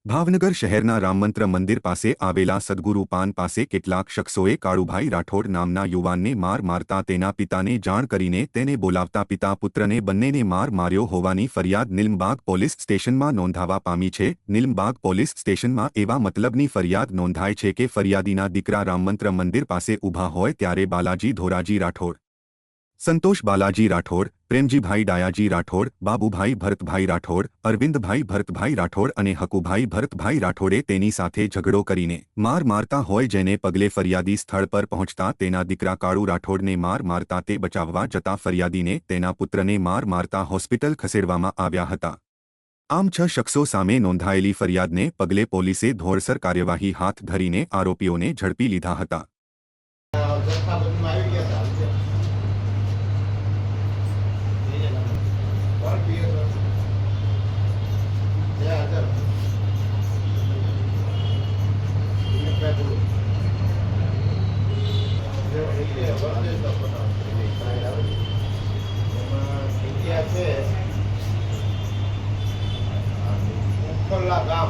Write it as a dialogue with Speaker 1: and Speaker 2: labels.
Speaker 1: ભાવનગર શહેરના રામમંત્ર મંદિર પાસે આવેલા સદગુરુ પાન પાસે કેટલાક શખ્સોએ કાળુભાઈ રાઠોડ નામના યુવાનને માર મારતા તેના પિતાને જાણ કરીને તેને બોલાવતા પિતા પુત્રને બંનેને માર માર્યો હોવાની ફરિયાદ નીલમબાગ પોલીસ સ્ટેશનમાં નોંધાવા પામી છે। નીલમબાગ પોલીસ સ્ટેશનમાં એવા મતલબની ફરિયાદ નોંધાઈ છે કે ફરિયાદીના દીકરા રામમંત્ર મંદિર પાસે ઊભા હોય ત્યારે બાલાજી ધોરાજી રાઠોડ, संतोष बालाजी राठौड़, प्रेमजीभाई डायाजी राठौड़, बाबूभाई भरतभाई राठौड़, अरविंदभाई भरतभाई राठौड़ और हकुभाई भरतभाई राठौड़े तेनी साथे झगड़ो करीने मार मारता होय जेने पगले फरियादी स्थल पर पहुंचता तेना दीकरा काळू राठौड़ ने मार मारता ते बचाववा जता फरियादी ने तेना पुत्र ने मार मारता होस्पिटल खसेड़वामां आव्या हता। आम 6 शख्सों सामे नोंधायेली फरियाद ने पगले पोलीसे धोरसर कार्यवाही हाथ धरीने आरोपीओ ने झड़पी लीधा हता।
Speaker 2: ગામ